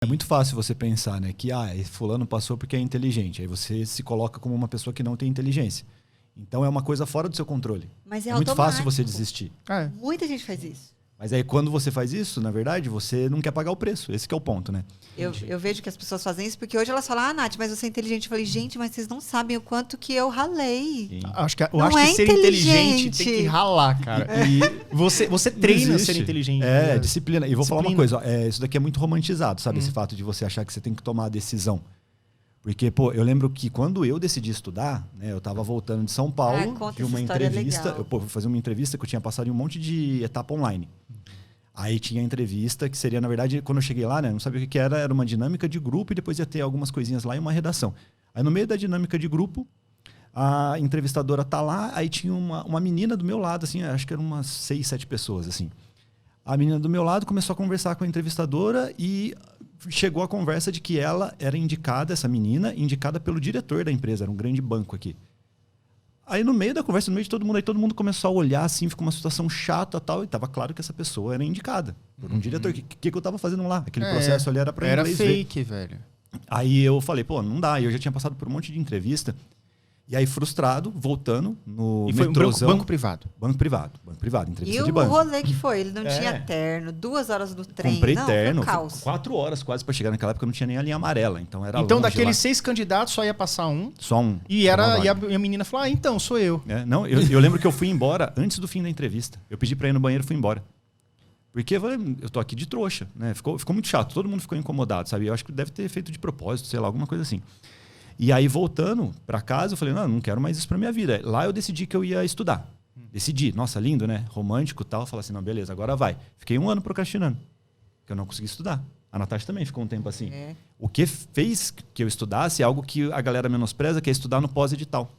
É muito fácil você pensar, né, que fulano passou porque é inteligente. Aí você se coloca como uma pessoa que não tem inteligência. Então é uma coisa fora do seu controle. Mas é muito automático. fácil você desistir. Muita gente faz isso. Mas aí quando você faz isso, na verdade, você não quer pagar o preço. Esse que é o ponto, né? Eu vejo que as pessoas fazem isso, porque hoje elas falam, Nath, mas você é inteligente. Eu falei, gente, mas vocês não sabem o quanto que eu ralei. Eu acho que ser inteligente tem que ralar, cara. E você treina ser inteligente. Disciplina. E vou falar uma coisa, isso daqui é muito romantizado, sabe? Esse fato de você achar que você tem que tomar a decisão. Porque, eu lembro que quando eu decidi estudar, né, eu tava voltando de São Paulo, de uma entrevista. Eu fui fazer uma entrevista que eu tinha passado em um monte de etapa online. Aí tinha a entrevista, que seria, na verdade, quando eu cheguei lá, né, não sabia o que era uma dinâmica de grupo e depois ia ter algumas coisinhas lá e uma redação. Aí no meio da dinâmica de grupo, a entrevistadora tá lá, aí tinha uma menina do meu lado, assim, acho que eram umas 6, 7 pessoas, assim. A menina do meu lado começou a conversar com a entrevistadora e chegou a conversa de que ela era indicada, essa menina, indicada pelo diretor da empresa, era um grande banco aqui. Aí no meio da conversa, no meio de todo mundo, aí todo mundo começou a olhar assim, ficou uma situação chata e tal, e tava claro que essa pessoa era indicada por um diretor. O que eu tava fazendo lá? Aquele processo ali era pra inglês. Era fake, velho. Aí eu falei, não dá. E eu já tinha passado por um monte de entrevista. E aí, frustrado, voltando no metrôzão. Banco privado. Banco privado, entrevista de banco. E o rolê que foi? Ele não tinha terno, 2 horas do trem. Comprei terno, caos. 4 horas quase pra chegar. Naquela época não tinha nem a linha amarela, então era Então, longe daqueles lá. 6 candidatos, só ia passar um. Só um. E a menina falou, então, sou eu. Não, eu lembro que eu fui embora antes do fim da entrevista. Eu pedi pra ir no banheiro e fui embora. Porque eu tô aqui de trouxa, né? Ficou muito chato, todo mundo ficou incomodado, sabe? Eu acho que deve ter feito de propósito, sei lá, alguma coisa assim. E aí, voltando para casa, eu falei, não quero mais isso para minha vida. Lá eu decidi que eu ia estudar. Decidi. Nossa, lindo, né? Romântico e tal. Falei assim, não, beleza, agora vai. Fiquei 1 ano procrastinando, que eu não consegui estudar. A Natasha também ficou um tempo assim. O que fez que eu estudasse é algo que a galera menospreza, que é estudar no pós-edital.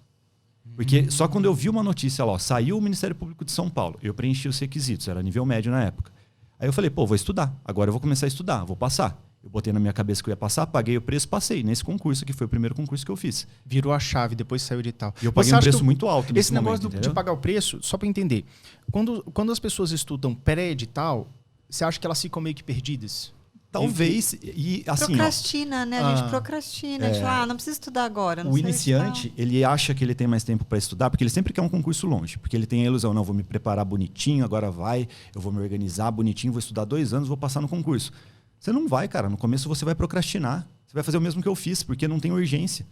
Porque só quando eu vi uma notícia lá, saiu o Ministério Público de São Paulo, eu preenchi os requisitos, era nível médio na época. Aí eu falei, vou estudar. Agora eu vou começar a estudar, vou passar. Eu botei na minha cabeça que eu ia passar, paguei o preço, passei nesse concurso, que foi o primeiro concurso que eu fiz. Virou a chave, depois saiu de edital. E eu paguei um preço muito alto nesse momento. Esse negócio de pagar o preço, só para entender, quando as pessoas estudam pré-edital, você acha que elas ficam meio que perdidas? Talvez. E assim, procrastina, né? A gente procrastina. A gente fala, não precisa estudar agora. Não o iniciante, ele acha que ele tem mais tempo para estudar, porque ele sempre quer um concurso longe. Porque ele tem a ilusão, não, vou me preparar bonitinho, agora eu vou me organizar bonitinho, vou estudar 2 anos, vou passar no concurso. Você não vai, cara. No começo você vai procrastinar. Você vai fazer o mesmo que eu fiz, porque não tem urgência.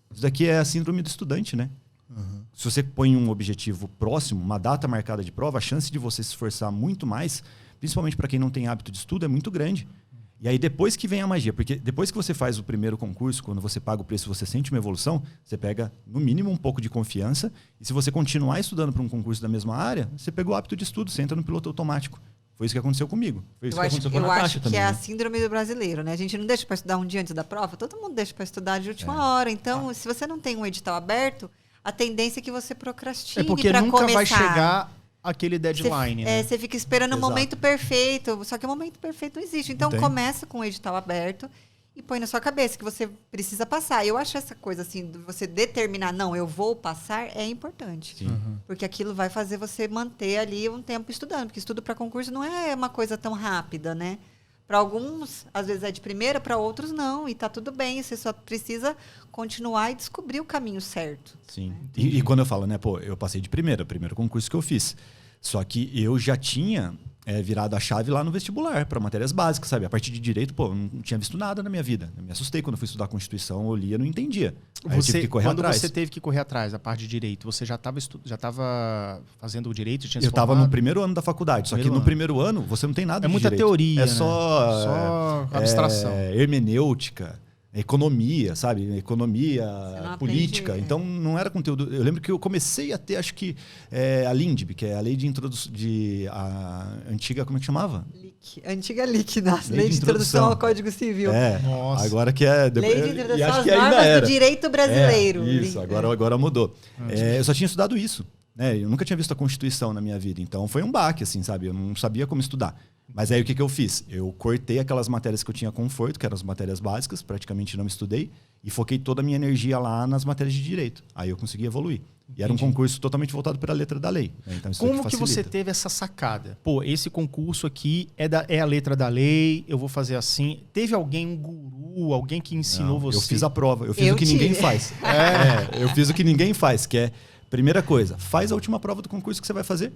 Isso daqui é a síndrome do estudante, né? Se você põe um objetivo próximo, uma data marcada de prova, a chance de você se esforçar muito mais, principalmente para quem não tem hábito de estudo, é muito grande. E aí depois que vem a magia, porque depois que você faz o primeiro concurso, quando você paga o preço, você sente uma evolução, você pega no mínimo um pouco de confiança, e se você continuar estudando para um concurso da mesma área, você pegou o hábito de estudo, você entra no piloto automático. Foi isso que aconteceu comigo. Foi isso que aconteceu com a Natasha acho também. Que é a síndrome do brasileiro, né? A gente não deixa para estudar um dia antes da prova, todo mundo deixa para estudar de última hora. Então, se você não tem um edital aberto, a tendência é que você procrastine para começar. Porque nunca vai chegar aquele deadline, né? Você fica esperando o momento perfeito, só que o momento perfeito não existe. Então, começa com o edital aberto e põe na sua cabeça que você precisa passar. Eu acho essa coisa assim, de você determinar, não, eu vou passar, é importante. Porque aquilo vai fazer você manter ali um tempo estudando. Porque estudo para concurso não é uma coisa tão rápida, né? Para alguns, às vezes é de primeira, para outros não. E tá tudo bem, você só precisa continuar e descobrir o caminho certo. Sim. E quando eu falo, né, eu passei de primeira, o primeiro concurso que eu fiz. Só que eu já tinha virado a chave lá no vestibular, para matérias básicas, sabe? A partir de direito, eu não tinha visto nada na minha vida. Eu me assustei quando eu fui estudar a Constituição, eu lia, não entendia. Aí eu tive que correr quando atrás. Você teve que correr atrás, a parte de direito, você já estava fazendo o direito? Eu estava no primeiro ano da faculdade, só que no primeiro ano você não tem nada de muita direito. teoria, É só abstração. Hermenêutica. Economia, sabe? Economia, política. Então, não era conteúdo... Eu lembro que eu comecei a ter, acho que, a LINDB, que é a lei de introdução... a antiga, como é que chamava? Antiga LIC, nossa. Lei de introdução ao Código Civil. Nossa. Agora que é... Lei de introdução às normas do direito brasileiro. Isso, agora mudou. Eu só tinha estudado isso. né? Eu nunca tinha visto a Constituição na minha vida. Então foi um baque, assim, sabe? Eu não sabia como estudar. Mas aí o que eu fiz? Eu cortei aquelas matérias que eu tinha conforto, que eram as matérias básicas, praticamente não estudei, e foquei toda a minha energia lá nas matérias de direito. Aí eu consegui evoluir. E era um concurso totalmente voltado para a letra da lei. Né? Então, isso como que você teve essa sacada? Pô, esse concurso aqui é a letra da lei, eu vou fazer assim. Teve alguém, um guru, alguém que ensinou você? Eu fiz a prova, eu fiz o que ninguém faz. Eu fiz o que ninguém faz, que é, primeira coisa, faz a última prova do concurso que você vai fazer.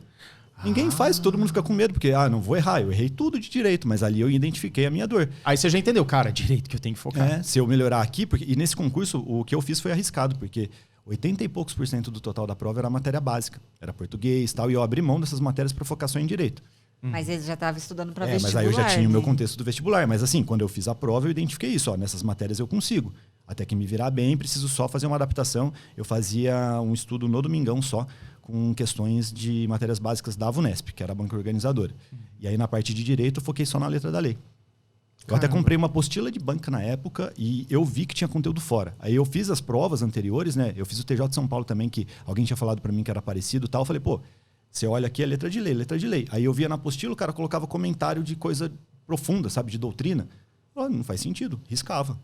Ninguém faz, todo mundo fica com medo, porque, não vou errar, eu errei tudo de direito, mas ali eu identifiquei a minha dor. Aí você já entendeu, cara, direito que eu tenho que focar. Se eu melhorar aqui, e nesse concurso o que eu fiz foi arriscado, porque 80 e poucos % do total da prova era matéria básica, era português e tal, e eu abri mão dessas matérias para focar só em direito. Mas ele já estava estudando para vestibular. Mas aí eu já tinha o meu contexto do vestibular, mas assim, quando eu fiz a prova eu identifiquei isso, nessas matérias eu consigo. Até que me virar bem, preciso só fazer uma adaptação. Eu fazia um estudo no domingão só, com questões de matérias básicas da VUNESP, que era a banca organizadora. E aí, na parte de direito, eu foquei só na letra da lei. Eu até comprei uma apostila de banca na época e eu vi que tinha conteúdo fora. Aí eu fiz as provas anteriores, né? Eu fiz o TJ de São Paulo também, que alguém tinha falado para mim que era parecido e tal. Eu falei, pô, você olha aqui, é letra de lei, letra de lei. Aí eu via na apostila, o cara colocava comentário de coisa profunda, sabe? De doutrina. Eu falei, não faz sentido. Riscava,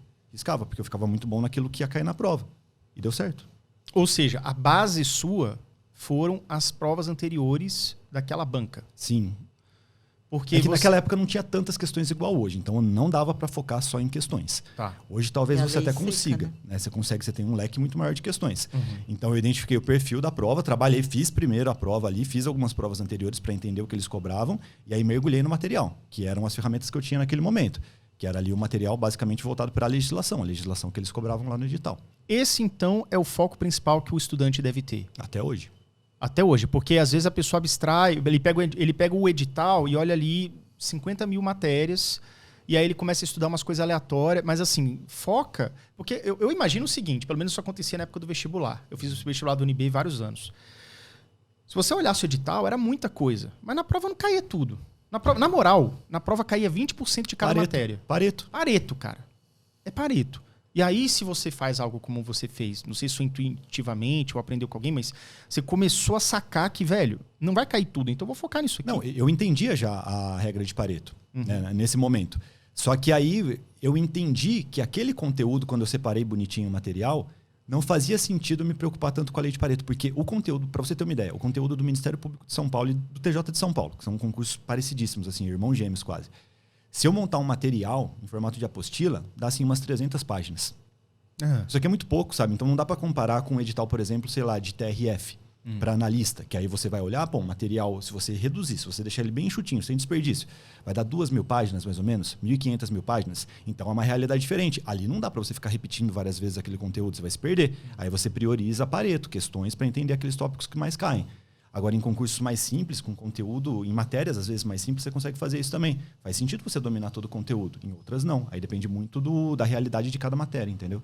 porque eu ficava muito bom naquilo que ia cair na prova. E deu certo. Ou seja, a base sua foram as provas anteriores daquela banca. Sim. Porque naquela época não tinha tantas questões igual hoje, então não dava para focar só em questões. Tá. Hoje talvez você até consiga, né? Você tem um leque muito maior de questões. Então eu identifiquei o perfil da prova, trabalhei, fiz primeiro a prova ali, fiz algumas provas anteriores para entender o que eles cobravam e aí mergulhei no material, que eram as ferramentas que eu tinha naquele momento, que era ali o material basicamente voltado para a legislação que eles cobravam lá no edital. Esse então é o foco principal que o estudante deve ter. Até hoje. Até hoje, porque às vezes a pessoa abstrai, ele pega o edital e olha ali 50 mil matérias e aí ele começa a estudar umas coisas aleatórias, mas assim, foca, porque eu imagino o seguinte, pelo menos isso acontecia na época do vestibular. Eu fiz o vestibular do UNB vários anos. Se você olhasse o edital, era muita coisa, mas na prova não caía tudo. Na moral, na prova caía 20% de cada matéria. Pareto, cara. É Pareto. E aí, se você faz algo como você fez, não sei se foi intuitivamente ou aprendeu com alguém, mas você começou a sacar que, velho, não vai cair tudo, então eu vou focar nisso aqui. Não, eu entendia já a regra de Pareto, né, nesse momento. Só que aí eu entendi que aquele conteúdo, quando eu separei bonitinho o material, não fazia sentido me preocupar tanto com a lei de Pareto, porque o conteúdo, para você ter uma ideia, o conteúdo do Ministério Público de São Paulo e do TJ de São Paulo, que são concursos parecidíssimos, assim, irmãos gêmeos quase. Se eu montar um material em formato de apostila, dá assim umas 300 páginas. Isso aqui é muito pouco, sabe? Então não dá para comparar com um edital, por exemplo, sei lá, de TRF para analista, que aí você vai olhar, o material, se você reduzir, se você deixar ele bem enxutinho, sem desperdício, vai dar 2.000 páginas mais ou menos, 1.500 páginas. Então é uma realidade diferente. Ali não dá para você ficar repetindo várias vezes aquele conteúdo, você vai se perder. Aí você prioriza Pareto, questões para entender aqueles tópicos que mais caem. Agora, em concursos mais simples, com conteúdo, em matérias às vezes mais simples, você consegue fazer isso também. Faz sentido você dominar todo o conteúdo. Em outras, não. Aí depende muito da realidade de cada matéria, entendeu?